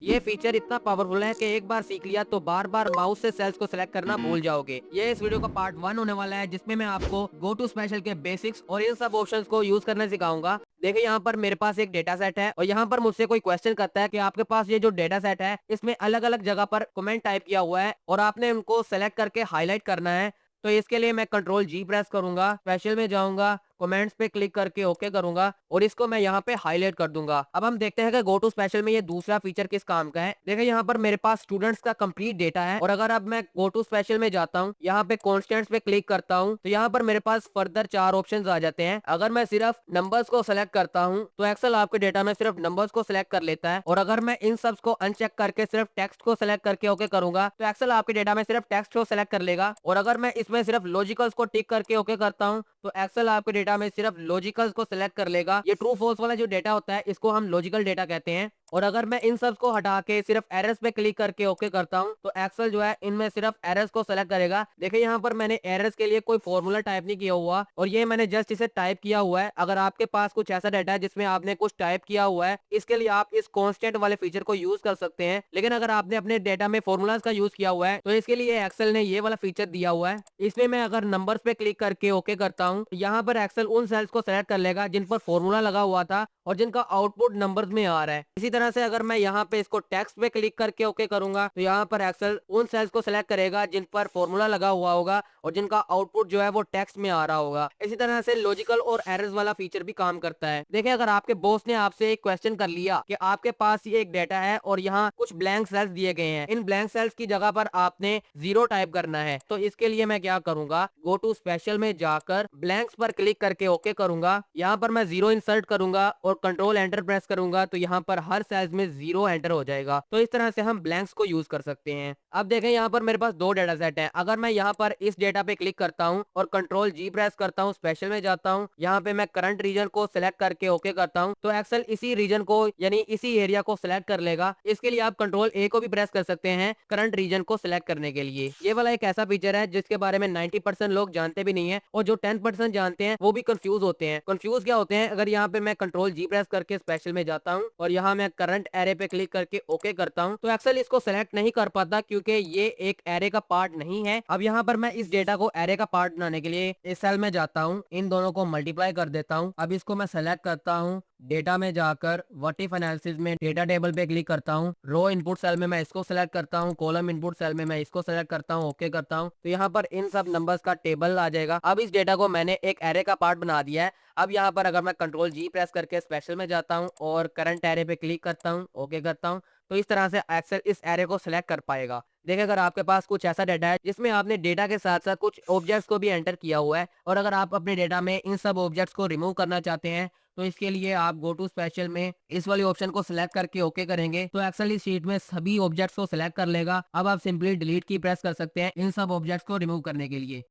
ये फीचर इतना पावरफुल है कि एक बार सीख लिया तो बार बार माउस से सेल्स को सिलेक्ट करना भूल जाओगे। ये इस वीडियो का पार्ट 1 होने वाला है, जिसमें मैं आपको गो टू स्पेशल के बेसिक्स और इन सब ऑप्शंस को यूज करना सिखाऊंगा। देखिए यहाँ पर मेरे पास एक डेटा सेट है और यहाँ पर मुझसे कोई क्वेश्चन करता है कि आपके पास ये जो डेटा सेट है इसमें अलग अलग जगह पर कमेंट टाइप किया हुआ है और आपने उनको सेलेक्ट करके हाईलाइट करना है। तो इसके लिए मैं कंट्रोल जी प्रेस करूंगा, स्पेशल में जाऊंगा, कमेंट्स पे क्लिक करके ओके करूंगा और इसको मैं यहाँ पे हाईलाइट कर दूंगा। अब हम देखते हैं कि गो टू स्पेशल में ये दूसरा फीचर किस काम का है। देखिए यहाँ पर मेरे पास स्टूडेंट्स का कंप्लीट डेटा है और अगर अब मैं गो टू स्पेशल में जाता हूँ, यहाँ पे कॉन्स्टेंट्स पे क्लिक करता हूँ तो यहाँ पर मेरे पास फर्दर 4 ऑप्शंस आ जाते हैं। अगर मैं सिर्फ नंबर्स को सिलेक्ट करता हूँ तो एक्सेल आपके डेटा में सिर्फ नंबर्स को सिलेक्ट कर लेता है और अगर मैं इन सब को अनचेक करके सिर्फ टेक्स्ट को सिलेक्ट करके ओके करूंगा तो एक्सेल आपके डेटा में सिर्फ टेक्स्ट को सिलेक्ट कर लेगा। और अगर मैं इसमें सिर्फ लॉजिकल्स को टिक करके ओके करता हूँ तो एक्सेल आपके डेटा में सिर्फ लॉजिकल्स को सिलेक्ट कर लेगा। ये ट्रू फॉल्स वाला जो डेटा होता है इसको हम लॉजिकल डेटा कहते हैं। और अगर मैं इन सब को हटा के सिर्फ एरर्स पे क्लिक करके ओके करता हूं तो एक्सेल जो है इनमें सिर्फ एरर्स को सेलेक्ट करेगा। देखिए यहाँ पर मैंने एरर्स के लिए कोई फॉर्मूला टाइप नहीं किया हुआ और ये मैंने जस्ट इसे टाइप किया हुआ है। अगर आपके पास कुछ ऐसा डेटा है जिसमें आपने कुछ टाइप किया हुआ है, इसके लिए आप इस कांस्टेंट वाले फीचर को यूज कर सकते हैं। लेकिन अगर आपने अपने डेटा में फॉर्मूलाज का यूज किया हुआ है तो इसके लिए एक्सेल ने ये वाला फीचर दिया हुआ है। इसमें मैं अगर नंबर्स पे क्लिक करके ओके करता हूँ तो यहाँ पर एक्सेल उन सेल्स को सेलेक्ट कर लेगा जिन पर फॉर्मूला लगा हुआ था और जिनका आउटपुट नंबर्स में आ रहा है। इसी तरह से अगर मैं यहाँ पे इसको टेक्स्ट पे क्लिक करके ओके करूंगा तो यहाँ पर एक्सेल उन सेल्स को सिलेक्ट करेगा जिन पर फॉर्मूला लगा हुआ होगा और जिनका आउटपुट जो है वो टेक्स्ट में आ रहा होगा। इसी तरह से लॉजिकल और एरर्स वाला फीचर भी काम करता है। देखिए अगर आपके बॉस ने आपसे एक क्वेश्चन कर लिया कि आपके पास ये एक डेटा है और यहाँ कुछ ब्लैंक सेल्स दिए गए हैं, इन ब्लैंक सेल्स की जगह पर आपने 0 टाइप करना है, तो इसके लिए मैं क्या करूंगा, गो टू स्पेशल में जाकर ब्लैंक्स पर क्लिक करके ओके करूंगा। यहाँ पर मैं 0 इंसर्ट करूंगा और कंट्रोल एंटर प्रेस करूंगा तो यहाँ पर हर सेल्स में 0 एंटर हो जाएगा। तो इस तरह से हम ब्लैंक्स को यूज कर सकते हैं। अब देखें यहाँ पर मेरे पास 2 डेटा सेट है। अगर मैं यहाँ पर इस डेटा पे क्लिक करता हूँ और कंट्रोल जी प्रेस करता हूँ, स्पेशल में जाता हूँ, यहाँ पे मैं करंट रीजन को सिलेक्ट करके ओके करता हूँ तो एक्सेल इसी रीजन को यानी इसी एरिया को सिलेक्ट कर लेगा। इसके लिए आप कंट्रोल ए को भी प्रेस कर सकते हैं करंट रीजन को सिलेक्ट करने के लिए। ये वाला एक ऐसा फीचर है जिसके बारे में 90% लोग जानते भी नहीं है और जो 10% जानते हैं वो भी कंफ्यूज होते हैं। कंफ्यूज क्या होते हैं, अगर यहाँ पे मैं कंट्रोल जी प्रेस करके स्पेशल में जाता हूँ और यहाँ मैं करंट एरे पे क्लिक करके ओके करता हूँ तो एक्सेल इसको सेलेक्ट नहीं कर पाता क्योंकि ये एक एरे का पार्ट नहीं है। अब यहाँ पर मैं इस डेटा को एरे का पार्ट बनाने के लिए इस सेल में जाता हूँ, इन दोनों को मल्टीप्लाई कर देता हूँ। अब इसको मैं सेलेक्ट करता हूँ, डेटा में जाकर व्हाट इफ एनालिसिस में डेटा टेबल पे क्लिक करता हूँ, रो इनपुट सेल में मैं इसको सेलेक्ट करता हूँ, कॉलम इनपुट सेल में मैं इसको सेलेक्ट करता हूँ, ओके करता हूँ तो यहाँ पर इन सब नंबर्स का टेबल आ जाएगा। अब इस डेटा को मैंने एक एरे का पार्ट बना दिया है। अब यहाँ पर अगर मैं कंट्रोल जी प्रेस करके स्पेशल में जाता हूँ और करंट एरे पे क्लिक करता हूँ, ओके करता हूँ तो इस तरह से एक्सेल इस एरे को सिलेक्ट कर पाएगा। देखिए अगर आपके पास कुछ ऐसा डेटा है जिसमें आपने डेटा के साथ साथ कुछ ऑब्जेक्ट्स को भी एंटर किया हुआ है और अगर आप अपने डेटा में इन सब ऑब्जेक्ट्स को रिमूव करना चाहते हैं तो इसके लिए आप गो टू स्पेशल में इस वाले ऑप्शन को सिलेक्ट करके ओके करेंगे तो एक्सेल इस शीट में सभी ऑब्जेक्ट्स को सिलेक्ट कर लेगा। अब आप सिंपली डिलीट की प्रेस कर सकते हैं इन सब ऑब्जेक्ट्स को रिमूव करने के लिए।